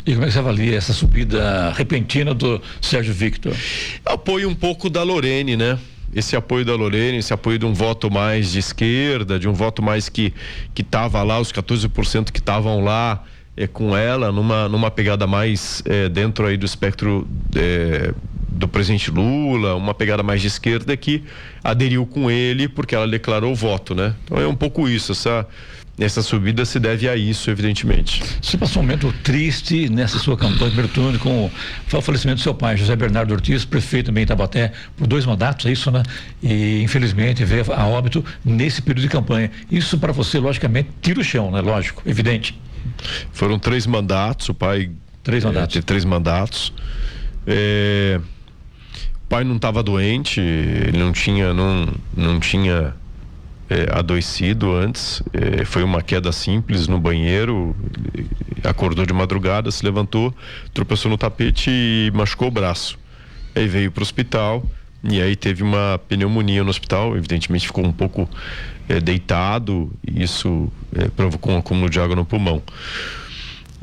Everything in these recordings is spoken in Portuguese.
E como é que você avalia essa subida repentina do Sérgio Victor? Apoio um pouco da Lorene, né? Esse apoio da Lorene, esse apoio de um voto mais de esquerda, de um voto mais que estava lá, os 14% que estavam lá com ela, numa pegada mais dentro aí do espectro do presidente Lula, uma pegada mais de esquerda que aderiu com ele porque ela declarou o voto, né? Então é um pouco isso, essa subida se deve a isso, evidentemente. Você passou um momento triste nessa sua campanha, primeiro turno, com o falecimento do seu pai, José Bernardo Ortiz, prefeito também em Taubaté, por 2 mandatos, é isso, né? E infelizmente veio a óbito nesse período de campanha. Isso para você, logicamente, tira o chão, né? Lógico, evidente. Foram 3 mandatos, o pai... 3 mandatos. Teve 3 mandatos. O pai não estava doente, ele não tinha adoecido antes, foi uma queda simples no banheiro, acordou de madrugada, se levantou, tropeçou no tapete e machucou o braço. Aí veio para o hospital e aí teve uma pneumonia no hospital, evidentemente ficou um pouco deitado e isso provocou um acúmulo de água no pulmão.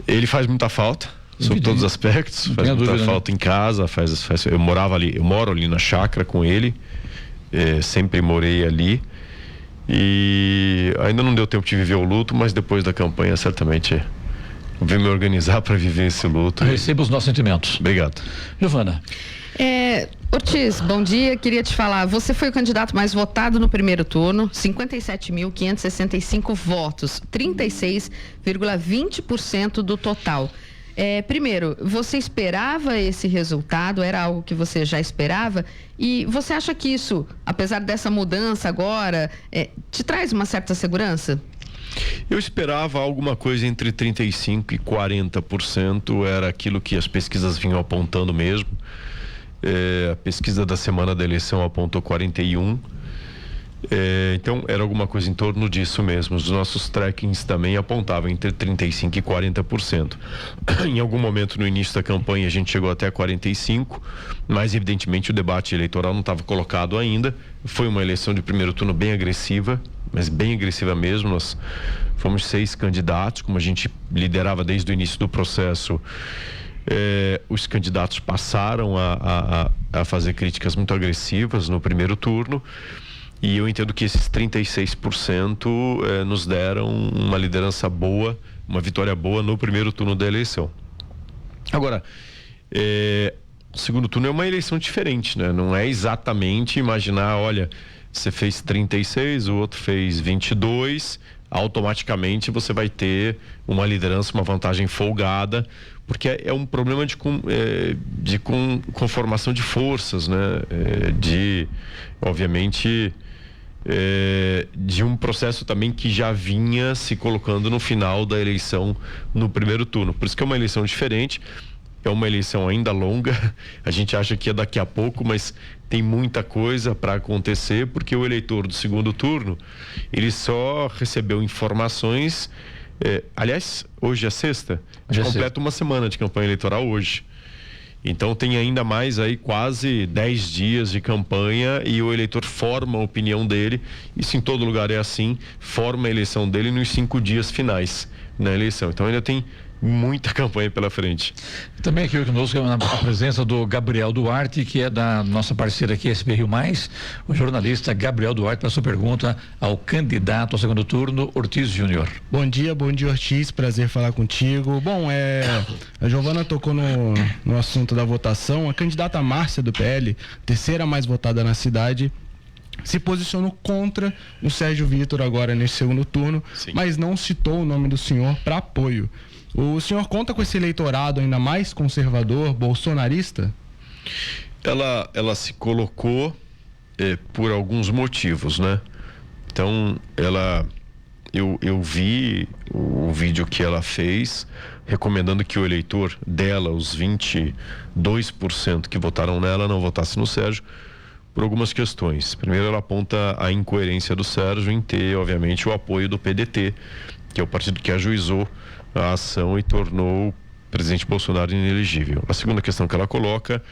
Ele faz muita falta, sob todos os aspectos, faz muita dúvida, falta, né? Em casa, eu moro ali na chácara com ele, sempre morei ali. E ainda não deu tempo de viver o luto, mas depois da campanha certamente vou me organizar para viver esse luto. Receba os nossos sentimentos. Obrigado. Giovana. Ortiz, bom dia. Queria te falar, você foi o candidato mais votado no primeiro turno, 57.565 votos, 36,20% do total. Primeiro, você esperava esse resultado? Era algo que você já esperava? E você acha que isso, apesar dessa mudança agora, te traz uma certa segurança? Eu esperava alguma coisa entre 35% e 40%, era aquilo que as pesquisas vinham apontando mesmo. A pesquisa da semana da eleição apontou 41%. Então era alguma coisa em torno disso mesmo. Os nossos trackings também apontavam entre 35% e 40%. Em algum momento no início da campanha a gente chegou até 45%, mas evidentemente o debate eleitoral não estava colocado ainda. Foi uma eleição de primeiro turno bem agressiva, mas bem agressiva mesmo. Nós fomos 6 candidatos, como a gente liderava desde o início do processo. Os candidatos passaram a fazer críticas muito agressivas no primeiro turno. E eu entendo que esses 36% nos deram uma liderança boa, uma vitória boa no primeiro turno da eleição. Agora, o segundo turno é uma eleição diferente, né? Não é exatamente imaginar, olha, você fez 36, o outro fez 22, automaticamente você vai ter uma liderança, uma vantagem folgada, porque é um problema de conformação de forças, né? Obviamente... de um processo também que já vinha se colocando no final da eleição no primeiro turno. Por isso que é uma eleição diferente, é uma eleição ainda longa, a gente acha que é daqui a pouco, mas tem muita coisa para acontecer, porque o eleitor do segundo turno, ele só recebeu informações, aliás, hoje é sexta, a gente completa uma semana de campanha eleitoral hoje. Então tem ainda mais aí quase 10 dias de campanha e o eleitor forma a opinião dele, isso em todo lugar é assim, forma a eleição dele nos 5 dias finais na eleição. Então ainda tem muita campanha pela frente. Também aqui conosco a presença do Gabriel Duarte, que é da nossa parceira aqui, SP Rio Mais, o jornalista Gabriel Duarte, para a sua pergunta ao candidato ao segundo turno, Ortiz Júnior. Bom dia Ortiz, prazer falar contigo. Bom, a Giovana tocou no assunto da votação. A candidata Márcia do PL, terceira mais votada na cidade, se posicionou contra o Sérgio Victor agora nesse segundo turno. Sim. Mas não citou o nome do senhor para apoio. O senhor conta com esse eleitorado ainda mais conservador, bolsonarista? Ela se colocou por alguns motivos, né? Então, eu vi o vídeo que ela fez, recomendando que o eleitor dela, os 22% que votaram nela, não votasse no Sérgio, por algumas questões. Primeiro, ela aponta a incoerência do Sérgio em ter, obviamente, o apoio do PDT, que é o partido que ajuizou a ação e tornou o presidente Bolsonaro inelegível. A segunda questão que ela coloca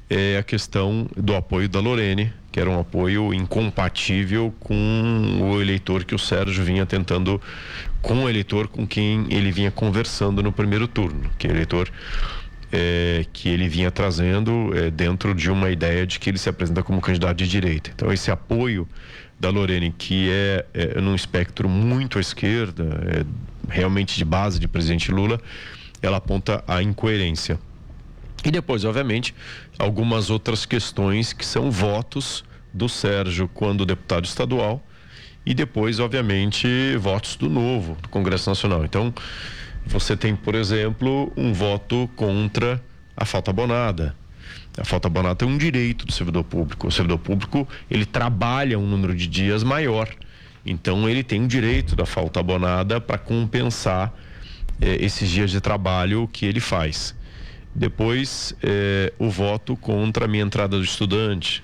é a questão do apoio da Lorene, que era um apoio incompatível com o eleitor que o Sérgio vinha tentando, com o eleitor com quem ele vinha conversando no primeiro turno, que é o eleitor que ele vinha trazendo dentro de uma ideia de que ele se apresenta como candidato de direita. Então esse apoio da Lorene, que é num espectro muito à esquerda, realmente de base de presidente Lula, ela aponta a incoerência. E depois, obviamente, algumas outras questões que são votos do Sérgio quando deputado estadual e depois, obviamente, votos do Novo, do Congresso Nacional. Então, você tem, por exemplo, um voto contra a falta abonada. A falta abonada é um direito do servidor público. O servidor público, ele trabalha um número de dias maior. Então, ele tem o direito da falta abonada para compensar esses dias de trabalho que ele faz. Depois, o voto contra a minha entrada do estudante.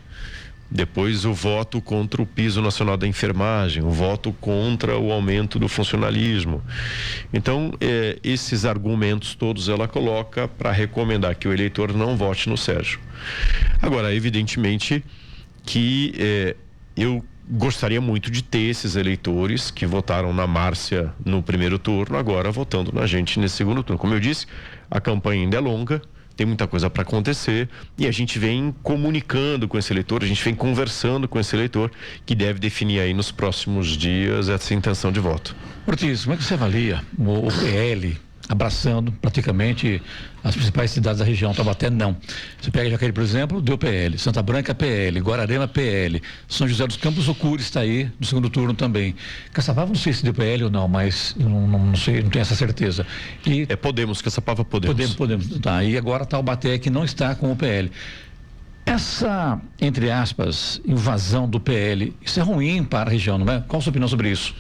Depois, o voto contra o piso nacional da enfermagem. O voto contra o aumento do funcionalismo. Então, esses argumentos todos ela coloca para recomendar que o eleitor não vote no Sérgio. Agora, evidentemente que eu gostaria muito de ter esses eleitores que votaram na Márcia no primeiro turno, agora votando na gente nesse segundo turno. Como eu disse, a campanha ainda é longa, tem muita coisa para acontecer e a gente vem comunicando com esse eleitor, a gente vem conversando com esse eleitor que deve definir aí nos próximos dias essa intenção de voto. Ortiz, como é que você avalia o PL abraçando praticamente as principais cidades da região? Taubaté não. Você pega Jacareí, por exemplo, deu PL, Santa Branca PL, Guararema PL, São José dos Campos, o Cures está aí no segundo turno também. Caçapava não sei se deu PL ou não, mas não sei, não tenho essa certeza. E Podemos, Caçapava Podemos. Podemos, tá. E agora Taubaté que não está com o PL. Essa, entre aspas, invasão do PL, isso é ruim para a região, não é? Qual a sua opinião sobre isso?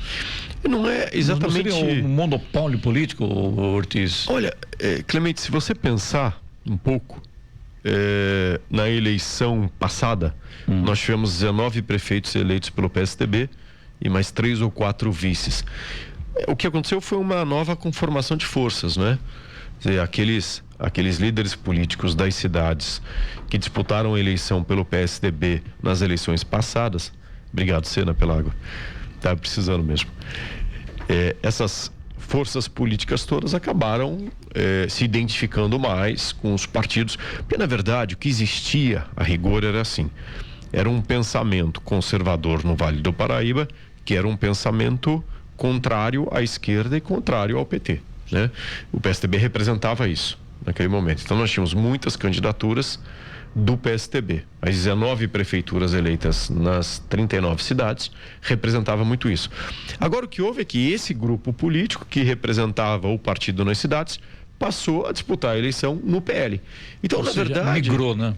Não é exatamente... Não seria um monopólio político, Ortiz? Olha, Clemente, se você pensar um pouco, na eleição passada, nós tivemos 19 prefeitos eleitos pelo PSDB e mais 3 ou 4 vices. O que aconteceu foi uma nova conformação de forças, né? Quer dizer, aqueles líderes políticos das cidades que disputaram a eleição pelo PSDB nas eleições passadas, obrigado, Sena, pela água, tá precisando mesmo. Essas forças políticas todas acabaram se identificando mais com os partidos, porque na verdade o que existia a rigor era assim, era um pensamento conservador no Vale do Paraíba, que era um pensamento contrário à esquerda e contrário ao PT, né? O PSDB representava isso naquele momento. Então nós tínhamos muitas candidaturas do PSDB. As 19 prefeituras eleitas nas 39 cidades representava muito isso. Agora o que houve é que esse grupo político que representava o partido nas cidades passou a disputar a eleição no PL. Então, ou na seja, verdade, migrou, né?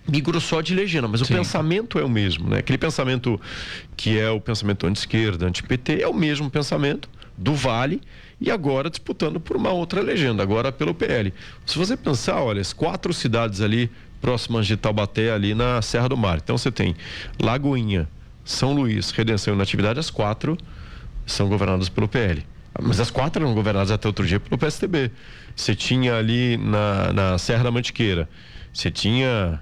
Migrou só de legenda, mas Sim. O pensamento é o mesmo, né? Aquele pensamento que é o pensamento anti-esquerda, anti-PT, é o mesmo pensamento do Vale e agora disputando por uma outra legenda, agora pelo PL. Se você pensar, olha, as 4 cidades ali próximas de Taubaté, ali na Serra do Mar. Então você tem Lagoinha, São Luís, Redenção e Natividade, as 4 são governadas pelo PL. Mas as 4 eram governadas até outro dia pelo PSDB. Você tinha ali na Serra da Mantiqueira, você tinha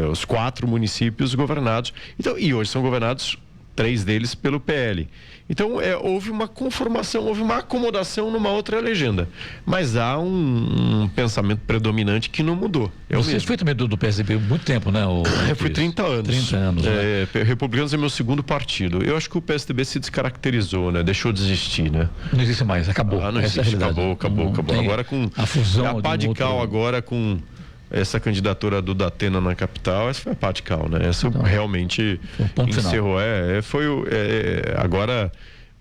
os 4 municípios governados. Então, e hoje são governados 3 deles pelo PL. Então, houve uma conformação, houve uma acomodação numa outra legenda. Mas há um pensamento predominante que não mudou. Você foi também do PSDB muito tempo, né? Eu fui 30 anos. 30 anos, né? Republicanos é meu segundo partido. Eu acho que o PSDB se descaracterizou, né? Deixou de existir, né? Não existe mais, acabou. Não existe, acabou. Agora com a fusão. A pá de cal agora com essa candidatura do Datena na capital, essa foi a pá de cal, né? Essa realmente encerrou. Agora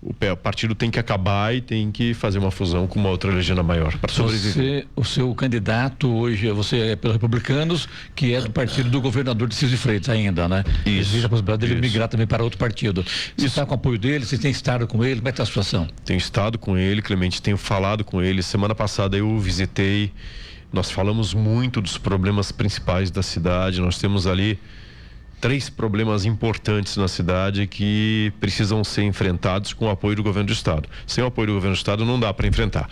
o partido tem que acabar e tem que fazer uma fusão com uma outra legenda maior para sobreviver. O seu candidato hoje, você é pelos Republicanos, que é do partido do governador Tarcísio de Freitas ainda, né? Existe a possibilidade dele migrar também para outro partido. Você está com o apoio dele? Você tem estado com ele? Como é que está a situação? Tenho estado com ele, Clemente, tenho falado com ele. Semana passada eu visitei. Nós falamos muito dos problemas principais da cidade. Nós temos ali 3 problemas importantes na cidade que precisam ser enfrentados com o apoio do governo do estado. Sem o apoio do governo do estado não dá para enfrentar.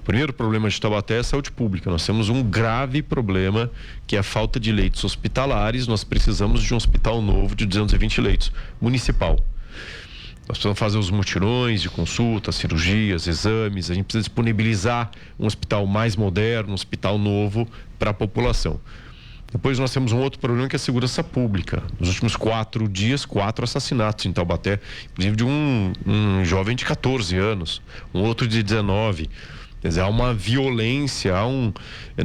O primeiro problema de Taubaté é a saúde pública. Nós temos um grave problema, que é a falta de leitos hospitalares. Nós precisamos de um hospital novo de 220 leitos, municipal. Nós precisamos fazer os mutirões de consultas, cirurgias, exames. A gente precisa disponibilizar um hospital mais moderno, um hospital novo para a população. Depois nós temos um outro problema, que é a segurança pública. Nos últimos 4 dias, 4 assassinatos em Taubaté, inclusive de um jovem de 14 anos, um outro de 19. Quer dizer, há uma violência,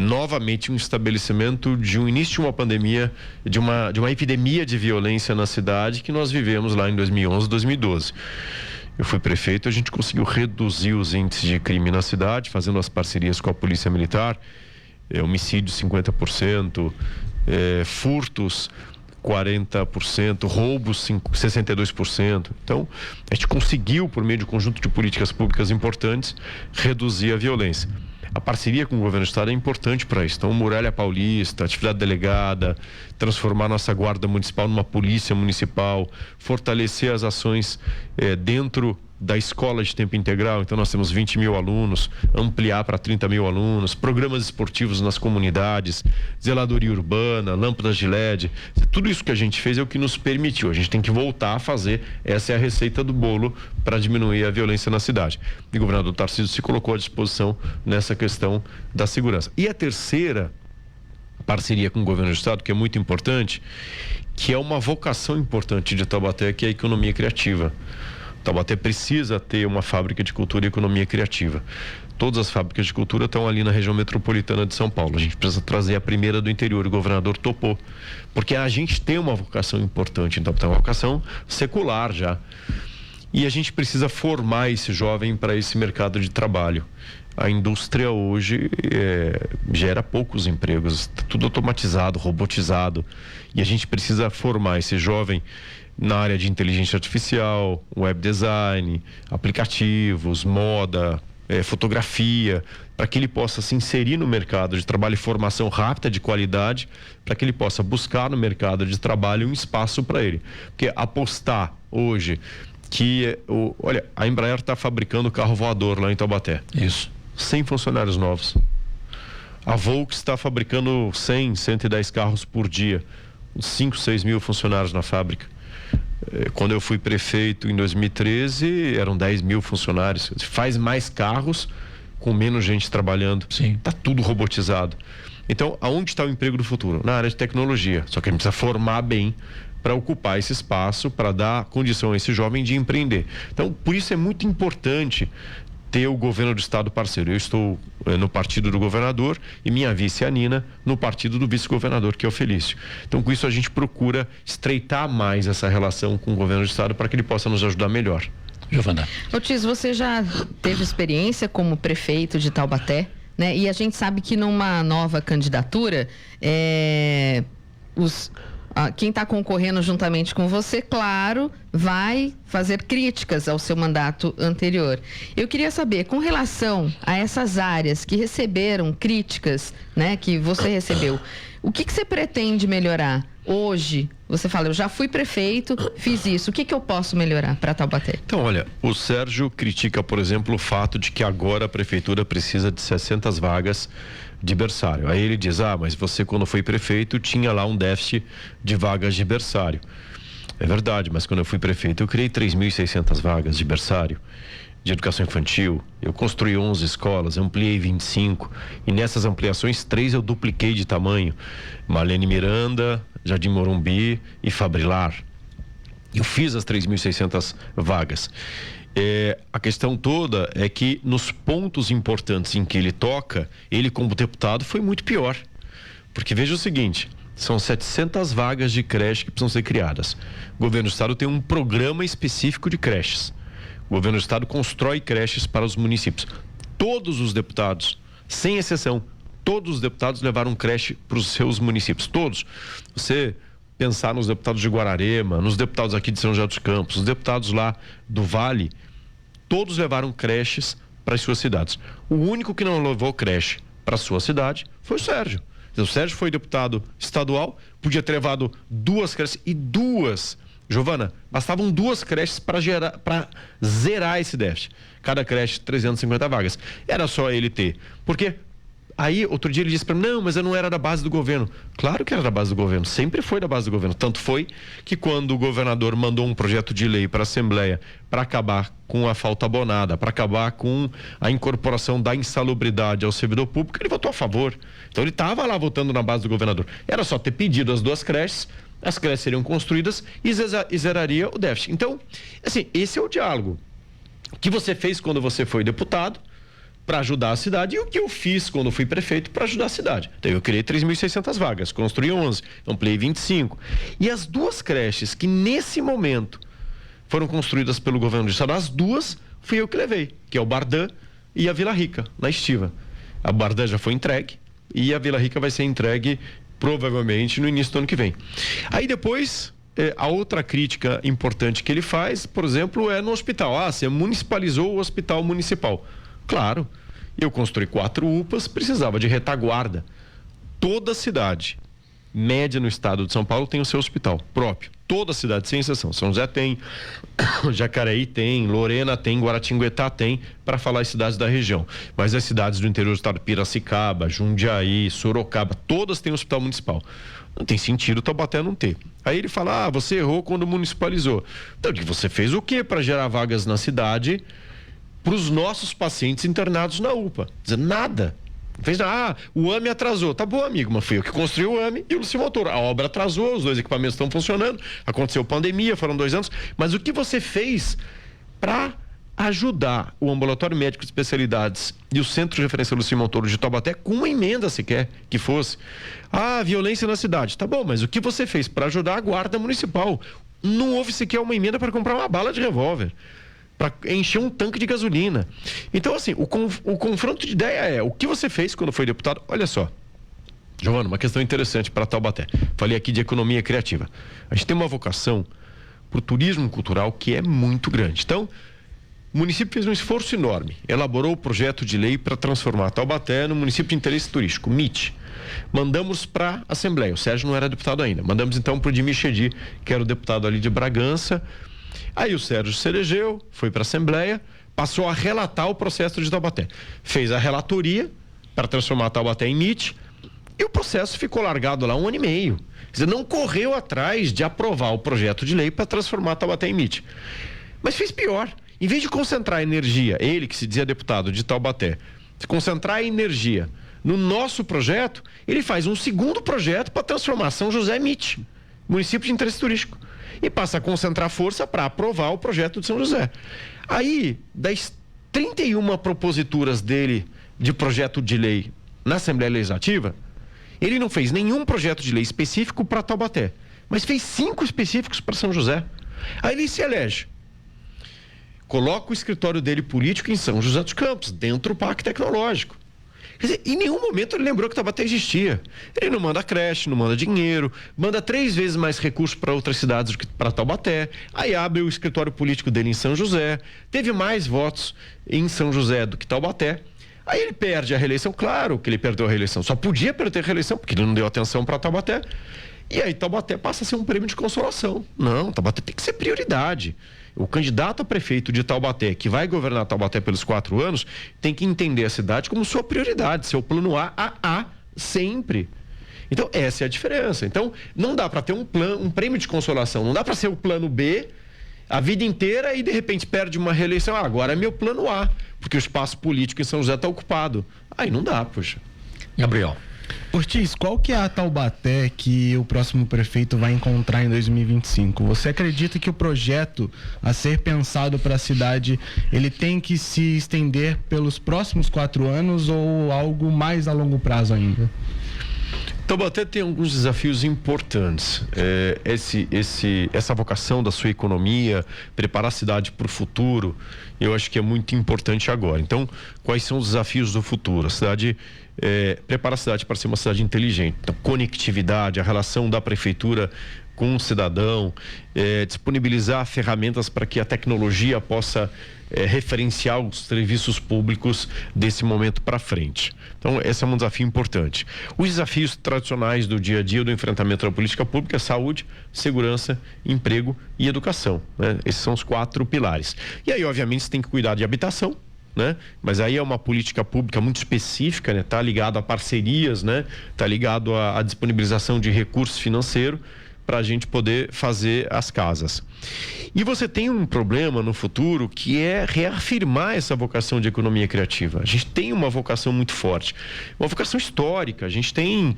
novamente um estabelecimento de um início de uma pandemia, de uma epidemia de violência na cidade que nós vivemos lá em 2011, 2012. Eu fui prefeito, a gente conseguiu reduzir os índices de crime na cidade, fazendo as parcerias com a Polícia Militar, homicídios 50%, furtos 40%, roubos 62%. Então, a gente conseguiu, por meio de um conjunto de políticas públicas importantes, reduzir a violência. A parceria com o governo do estado é importante para isso. Então, Muralha Paulista, atividade delegada, transformar nossa guarda municipal numa polícia municipal, fortalecer as ações dentro da escola de tempo integral. Então nós temos 20 mil alunos, ampliar para 30 mil alunos, programas esportivos nas comunidades, zeladoria urbana, lâmpadas de LED. Tudo isso que a gente fez é o que nos permitiu. A gente tem que voltar a fazer. Essa é a receita do bolo para diminuir a violência na cidade. E o governador Tarcísio se colocou à disposição nessa questão da segurança. E a terceira parceria com o governo do estado, que é muito importante, que é uma vocação importante de Taubaté, que é a economia criativa. Taubaté precisa ter uma fábrica de cultura e economia criativa. Todas as fábricas de cultura estão ali na região metropolitana de São Paulo. A gente precisa trazer a primeira do interior. O governador topou, porque a gente tem uma vocação importante, então tem uma vocação secular já. E a gente precisa formar esse jovem para esse mercado de trabalho. A indústria hoje gera poucos empregos, está tudo automatizado, robotizado. E a gente precisa formar esse jovem na área de inteligência artificial, web design, aplicativos, moda, fotografia, para que ele possa se inserir no mercado de trabalho e formação rápida, de qualidade, para que ele possa buscar no mercado de trabalho um espaço para ele. Porque apostar hoje que, olha, a Embraer está fabricando carro voador lá em Taubaté. Isso. 100 funcionários novos. A Volks está fabricando 100, 110 carros por dia. 5, 6 mil funcionários na fábrica. Quando eu fui prefeito em 2013, eram 10 mil funcionários. Faz mais carros com menos gente trabalhando. Sim. Está tudo robotizado. Então, aonde está o emprego do futuro? Na área de tecnologia. Só que a gente precisa formar bem para ocupar esse espaço, para dar condição a esse jovem de empreender. Então, por isso é muito importante ter o governo do estado parceiro. Eu estou no partido do governador e minha vice, a Nina, no partido do vice-governador, que é o Felício. Então, com isso, a gente procura estreitar mais essa relação com o governo do estado para que ele possa nos ajudar melhor. Giovana. Otis, você já teve experiência como prefeito de Taubaté, né? E a gente sabe que numa nova candidatura, quem está concorrendo juntamente com você, claro, vai fazer críticas ao seu mandato anterior. Eu queria saber, com relação a essas áreas que receberam críticas, né, que você recebeu, o que você pretende melhorar hoje? Você fala, eu já fui prefeito, fiz isso, o que eu posso melhorar para Taubaté? Então, olha, o Sérgio critica, por exemplo, o fato de que agora a prefeitura precisa de 600 vagas de berçário. Aí ele diz, mas você quando foi prefeito tinha lá um déficit de vagas de berçário. É verdade, mas quando eu fui prefeito eu criei 3.600 vagas de berçário, de educação infantil. Eu construí 11 escolas, ampliei 25 e nessas ampliações 3 eu dupliquei de tamanho. Marlene Miranda, Jardim Morumbi e Fabrilar. Eu fiz as 3.600 vagas. A questão toda é que nos pontos importantes em que ele toca, ele como deputado foi muito pior. Porque veja o seguinte, são 700 vagas de creche que precisam ser criadas. O governo do estado tem um programa específico de creches. O governo do estado constrói creches para os municípios. Todos os deputados, sem exceção, todos os deputados levaram creche para os seus municípios. Todos. Você pensar nos deputados de Guararema, nos deputados aqui de São José dos Campos, os deputados lá do Vale, todos levaram creches para as suas cidades. O único que não levou creche para a sua cidade foi o Sérgio. O Sérgio foi deputado estadual, podia ter levado 2 creches e 2 Giovana, bastavam 2 creches para zerar esse déficit. Cada creche, 350 vagas. Era só ele ter. Por quê? Aí, outro dia ele disse para mim, não, mas eu não era da base do governo. Claro que era da base do governo, sempre foi da base do governo. Tanto foi que quando o governador mandou um projeto de lei para a Assembleia para acabar com a falta abonada, para acabar com a incorporação da insalubridade ao servidor público, ele votou a favor. Então ele estava lá votando na base do governador. Era só ter pedido as 2 creches, as creches seriam construídas e zeraria o déficit. Então, assim, esse é o diálogo. O que você fez quando você foi deputado para ajudar a cidade e o que eu fiz quando fui prefeito para ajudar a cidade. Então eu criei 3.600 vagas, construí 11, ampliei 25. E as 2 creches que nesse momento foram construídas pelo governo do estado, as 2 fui eu que levei, que é o Bardã e a Vila Rica, na Estiva. A Bardã já foi entregue e a Vila Rica vai ser entregue provavelmente no início do ano que vem. Aí depois, a outra crítica importante que ele faz, por exemplo, é no hospital. Você municipalizou o hospital municipal. Claro, eu construí 4 UPAs, precisava de retaguarda. Toda cidade média no estado de São Paulo tem o seu hospital próprio. Toda cidade, sem exceção. São José tem, Jacareí tem, Lorena tem, Guaratinguetá tem, para falar as cidades da região. Mas as cidades do interior do estado, Piracicaba, Jundiaí, Sorocaba, todas têm hospital municipal. Não tem sentido Taubaté não ter. Aí ele fala, você errou quando municipalizou. Então, você fez o quê para gerar vagas na cidade para os nossos pacientes internados na UPA? Dizendo, nada. Fez nada. O AME atrasou. Tá bom, amigo, mas fui eu que construí o AME e o Luci Motor. A obra atrasou, os 2 equipamentos estão funcionando, aconteceu pandemia, foram 2 anos. Mas o que você fez para ajudar o ambulatório médico de especialidades e o centro de referência Luci Motor de Taubaté com uma emenda sequer que fosse? Violência na cidade. Tá bom, mas o que você fez para ajudar a guarda municipal? Não houve sequer uma emenda para comprar uma bala de revólver, para encher um tanque de gasolina. Então, assim, o confronto de ideia é o que você fez quando foi deputado. Olha só, Giovana, uma questão interessante para Taubaté. Falei aqui de economia criativa. A gente tem uma vocação para o turismo cultural que é muito grande. Então, o município fez um esforço enorme, elaborou o projeto de lei para transformar Taubaté no município de interesse turístico, MIT. Mandamos para a Assembleia, o Sérgio não era deputado ainda. Mandamos então para o Dimir Chedi, que era o deputado ali de Bragança. Aí o Sérgio se elegeu, foi para a Assembleia, passou a relatar o processo de Taubaté. Fez a relatoria para transformar Taubaté em MIT e o processo ficou largado lá 1 ano e meio. Quer dizer, não correu atrás de aprovar o projeto de lei para transformar Taubaté em MIT. Mas fez pior. Em vez de concentrar a energia, ele que se dizia deputado de Taubaté, se concentrar a energia no nosso projeto, ele faz um segundo projeto para transformar São José em MIT, município de interesse turístico. E passa a concentrar força para aprovar o projeto de São José. Aí, das 31 proposituras dele de projeto de lei na Assembleia Legislativa, ele não fez nenhum projeto de lei específico para Taubaté, mas fez 5 específicos para São José. Aí ele se elege. Coloca o escritório dele político em São José dos Campos, dentro do Parque Tecnológico. Quer dizer, em nenhum momento ele lembrou que Taubaté existia. Ele não manda creche, não manda dinheiro, manda 3 vezes mais recursos para outras cidades do que para Taubaté. Aí abre o escritório político dele em São José. Teve mais votos em São José do que Taubaté. Aí ele perde a reeleição. Claro que ele perdeu a reeleição. Só podia perder a reeleição porque ele não deu atenção para Taubaté. E aí Taubaté passa a ser um prêmio de consolação. Não, Taubaté tem que ser prioridade. O candidato a prefeito de Taubaté, que vai governar Taubaté pelos 4 anos, tem que entender a cidade como sua prioridade, seu plano A sempre. Então, essa é a diferença. Então, não dá para ter um prêmio de consolação, não dá para ser o plano B a vida inteira e de repente perde uma reeleição. Agora é meu plano A, porque o espaço político em São José está ocupado. Aí não dá, poxa. Gabriel. Ortiz, qual que é a Taubaté que o próximo prefeito vai encontrar em 2025? Você acredita que o projeto a ser pensado para a cidade, ele tem que se estender pelos próximos 4 anos ou algo mais a longo prazo ainda? Taubaté tem alguns desafios importantes. Essa vocação da sua economia, preparar a cidade para o futuro, eu acho que é muito importante agora. Então, quais são os desafios do futuro? Prepara a cidade para ser uma cidade inteligente. Então, conectividade, a relação da prefeitura com o cidadão, disponibilizar ferramentas para que a tecnologia possa referenciar os serviços públicos desse momento para frente. Então, esse é um desafio importante. Os desafios tradicionais do dia a dia do enfrentamento da política pública é saúde, segurança, emprego e educação, né? Esses são os 4 pilares. E aí, obviamente, você tem que cuidar de habitação, né? Mas aí é uma política pública muito específica, né? Tá ligado a parcerias, né? Tá ligado à disponibilização de recursos financeiros para a gente poder fazer as casas. E você tem um problema no futuro que é reafirmar essa vocação de economia criativa. A gente tem uma vocação muito forte, uma vocação histórica. A gente tem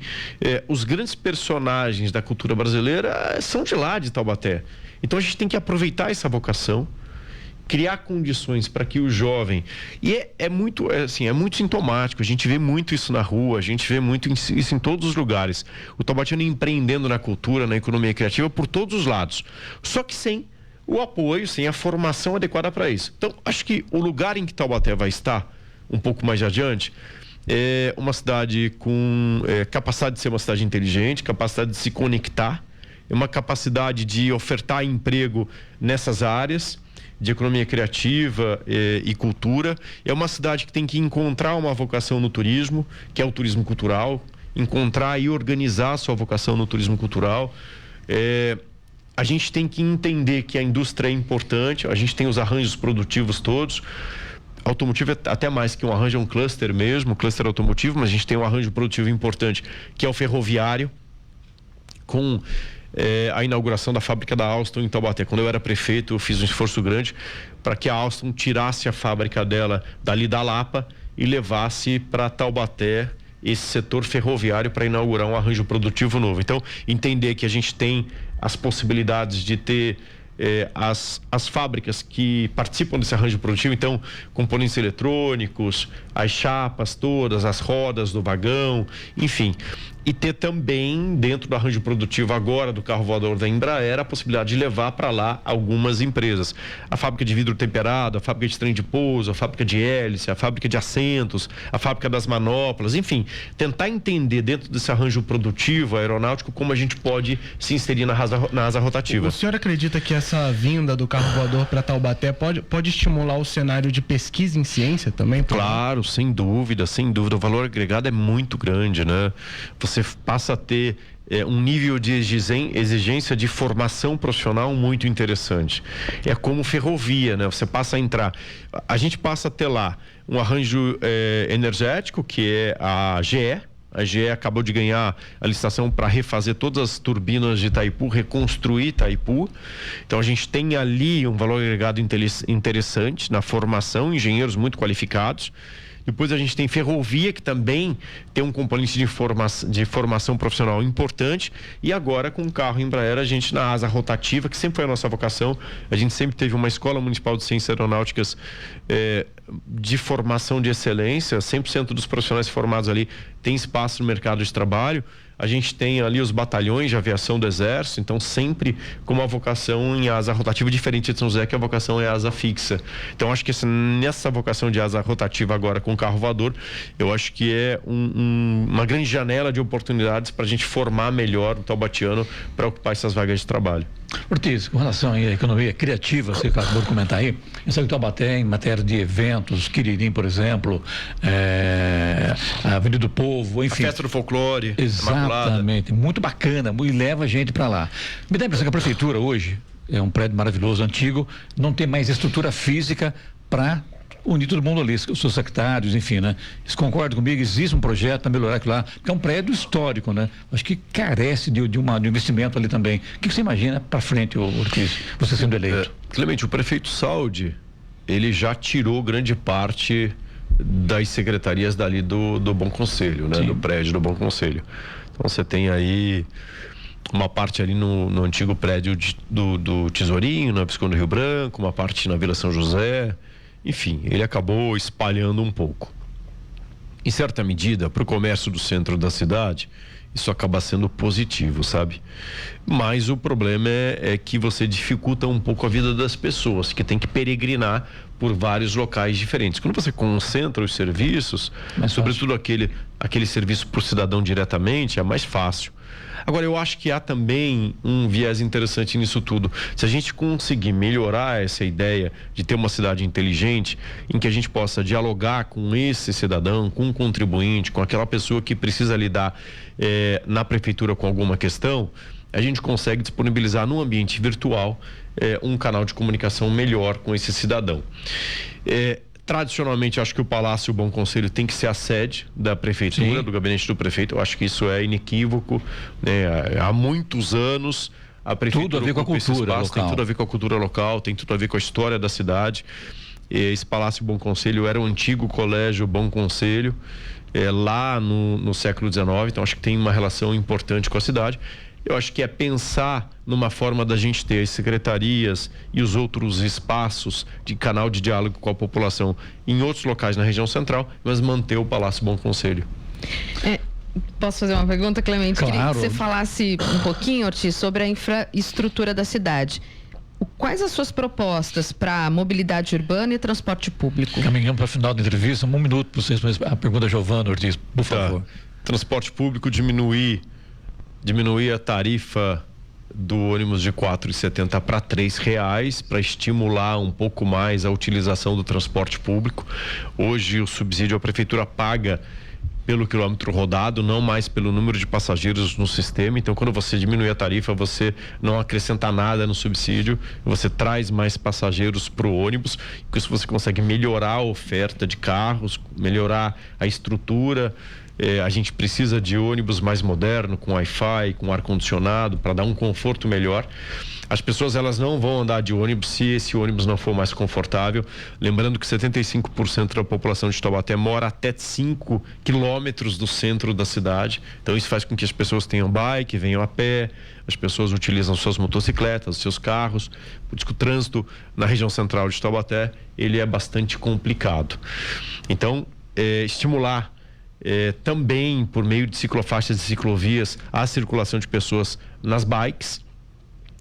os grandes personagens da cultura brasileira são de lá, de Taubaté. Então a gente tem que aproveitar essa vocação, criar condições para que o jovem... E é muito sintomático, a gente vê muito isso na rua, a gente vê muito isso em todos os lugares. O taubatiano empreendendo na cultura, na economia criativa, por todos os lados. Só que sem o apoio, sem a formação adequada para isso. Então, acho que o lugar em que Taubaté vai estar, um pouco mais adiante, é uma cidade com capacidade de ser uma cidade inteligente, capacidade de se conectar, uma capacidade de ofertar emprego nessas áreas de economia criativa e cultura. É uma cidade que tem que encontrar uma vocação no turismo, que é o turismo cultural, encontrar e organizar a sua vocação no turismo cultural. A gente tem que entender que a indústria é importante, a gente tem os arranjos produtivos todos. Automotivo é até mais que um arranjo, é um cluster mesmo, cluster automotivo, mas a gente tem um arranjo produtivo importante, que é o ferroviário, com a inauguração da fábrica da Alstom em Taubaté. Quando eu era prefeito, eu fiz um esforço grande para que a Alstom tirasse a fábrica dela dali da Lapa e levasse para Taubaté esse setor ferroviário para inaugurar um arranjo produtivo novo. Então, entender que a gente tem as possibilidades de ter as fábricas que participam desse arranjo produtivo, então componentes eletrônicos, as chapas todas, as rodas do vagão, enfim, e ter também dentro do arranjo produtivo agora do carro voador da Embraer a possibilidade de levar para lá algumas empresas, a fábrica de vidro temperado, a fábrica de trem de pouso, a fábrica de hélice, a fábrica de assentos, a fábrica das manoplas, enfim, tentar entender dentro desse arranjo produtivo aeronáutico como a gente pode se inserir na asa rotativa. O senhor acredita que essa vinda do carro voador para Taubaté pode estimular o cenário de pesquisa em ciência também? Claro, sem dúvida, o valor agregado é muito grande, né? Você passa a ter um nível de exigência de formação profissional muito interessante. É como ferrovia, né? Você passa a entrar, a gente passa a ter lá um arranjo energético, que é a GE. A GE acabou de ganhar a licitação para refazer todas as turbinas de Itaipu, reconstruir Itaipu. Então a gente tem ali um valor agregado interessante na formação, engenheiros muito qualificados. Depois a gente tem ferrovia, que também tem um componente de formação profissional importante. E agora com o carro Embraer, a gente na asa rotativa, que sempre foi a nossa vocação, a gente sempre teve uma escola municipal de ciências aeronáuticas de formação de excelência, 100% dos profissionais formados ali tem espaço no mercado de trabalho. A gente tem ali os batalhões de aviação do Exército, então sempre com uma vocação em asa rotativa, diferente de São José, que a vocação é asa fixa. Então acho que nessa vocação de asa rotativa agora com o carro voador, eu acho que é uma grande janela de oportunidades para a gente formar melhor o taubatiano para ocupar essas vagas de trabalho. Ortiz, com relação à economia criativa, você acabou de comentar aí, eu sei que Taubaté, em matéria de eventos, Quiririm, por exemplo, a Avenida do Povo, enfim. A Festa do Folclore. Exatamente, muito bacana, e leva a gente para lá. Me dá a impressão que a prefeitura hoje é um prédio maravilhoso, antigo, não tem mais estrutura física para unir todo mundo ali, os seus secretários, enfim, né? Vocês concordam comigo? Existe um projeto para melhorar aquilo lá, porque é um prédio histórico, né? Acho que carece de um investimento ali também. O que você imagina para frente, Ortiz, você sendo eleito? Clemente, o prefeito Saldi, ele já tirou grande parte das secretarias dali do Bom Conselho, né? Sim. Do prédio do Bom Conselho. Então você tem aí uma parte ali no antigo prédio do Tesourinho, na Visconde do Rio Branco, uma parte na Vila São José. Enfim, ele acabou espalhando um pouco. Em certa medida, para o comércio do centro da cidade, isso acaba sendo positivo, sabe? Mas o problema é que você dificulta um pouco a vida das pessoas, que tem que peregrinar por vários locais diferentes. Quando você concentra os serviços, sobretudo aquele serviço para o cidadão diretamente, é mais fácil. Agora, eu acho que há também um viés interessante nisso tudo. Se a gente conseguir melhorar essa ideia de ter uma cidade inteligente, em que a gente possa dialogar com esse cidadão, com o contribuinte, com aquela pessoa que precisa lidar na prefeitura com alguma questão, a gente consegue disponibilizar no ambiente virtual um canal de comunicação melhor com esse cidadão. Tradicionalmente, acho que o Palácio Bom Conselho tem que ser a sede da prefeitura, Sim. do gabinete do prefeito. Eu acho que isso é inequívoco, né? Há muitos anos a prefeitura tudo a ver com a cultura local. Tem tudo a ver com a cultura local, tem tudo a ver com a história da cidade. Esse Palácio Bom Conselho era o antigo Colégio Bom Conselho, lá no século XIX, então acho que tem uma relação importante com a cidade. Eu acho que é pensar numa forma da gente ter as secretarias e os outros espaços de canal de diálogo com a população em outros locais na região central, mas manter o Palácio Bom Conselho. Posso fazer uma pergunta, Clemente? Claro. Queria que você falasse um pouquinho, Ortiz, sobre a infraestrutura da cidade. Quais as suas propostas para mobilidade urbana e transporte público? Caminhamos para o final da entrevista, 1 minuto para vocês, mas a pergunta da Giovana, Ortiz, por favor. Transporte público, diminuir a tarifa do ônibus de R$ 4,70 para R$ 3,00, para estimular um pouco mais a utilização do transporte público. Hoje o subsídio a prefeitura paga pelo quilômetro rodado, não mais pelo número de passageiros no sistema. Então, quando você diminui a tarifa, você não acrescenta nada no subsídio, você traz mais passageiros para o ônibus. Com isso você consegue melhorar a oferta de carros, melhorar a estrutura. A gente precisa de ônibus mais moderno, com Wi-Fi, com ar-condicionado, para dar um conforto melhor. As pessoas, elas não vão andar de ônibus se esse ônibus não for mais confortável. Lembrando que 75% da população de Taubaté mora até 5 quilômetros do centro da cidade. Então isso faz com que as pessoas tenham bike, venham a pé, as pessoas utilizam suas motocicletas, seus carros. Por isso que o trânsito na região central de Taubaté, ele é bastante complicado. Então, estimular também por meio de ciclofaixas e ciclovias a circulação de pessoas nas bikes,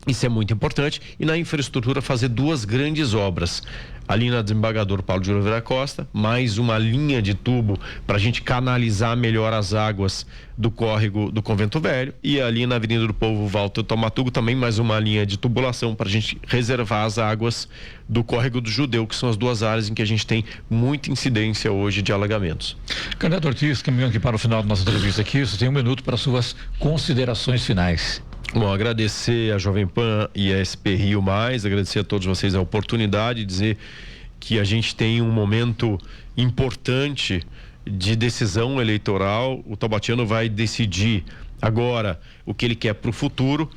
isso é muito importante. E na infraestrutura fazer 2 grandes obras, ali na Desembargador Paulo de Oliveira Costa, mais uma linha de tubo para a gente canalizar melhor as águas do córrego do Convento Velho, e ali na Avenida do Povo Walter Tomatugo também mais uma linha de tubulação para a gente reservar as águas do córrego do Judeu, que são as 2 áreas em que a gente tem muita incidência hoje de alagamentos. Candidato Ortiz, caminhando aqui para o final da nossa entrevista aqui, você tem 1 minuto para suas considerações finais. Bom, agradecer a Jovem Pan e a SP Rio+, agradecer a todos vocês a oportunidade, dizer que a gente tem um momento importante de decisão eleitoral. O taubatiano vai decidir agora o que ele quer para o futuro,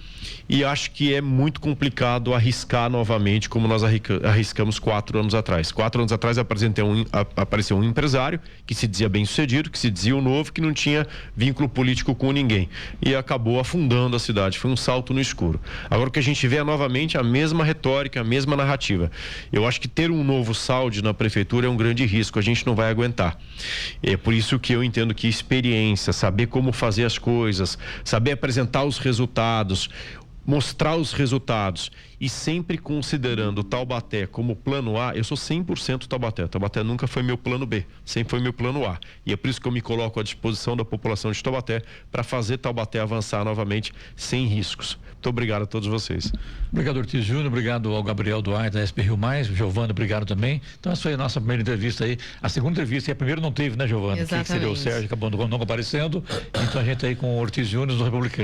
e acho que é muito complicado arriscar novamente como nós arriscamos 4 anos atrás. 4 anos atrás apareceu um empresário que se dizia bem-sucedido, que se dizia o novo, que não tinha vínculo político com ninguém, e acabou afundando a cidade. Foi um salto no escuro. Agora o que a gente vê é novamente a mesma retórica, a mesma narrativa. Eu acho que ter um novo Saúde na prefeitura é um grande risco, a gente não vai aguentar. É por isso que eu entendo que experiência, saber como fazer as coisas, saber apresentar os resultados, mostrar os resultados, e sempre considerando Taubaté como plano A. Eu sou 100% Taubaté. Taubaté nunca foi meu plano B, sempre foi meu plano A. E é por isso que eu me coloco à disposição da população de Taubaté para fazer Taubaté avançar novamente sem riscos. Muito obrigado a todos vocês. Obrigado, Ortiz Júnior. Obrigado ao Gabriel Duarte, da SP Rio+. Giovana, obrigado também. Então essa foi a nossa primeira entrevista aí. A segunda entrevista, e a primeira não teve, né, Giovana? Exatamente. Que seria o Sérgio, acabou não comparecendo. Então a gente aí com o Ortiz Júnior do Republicano.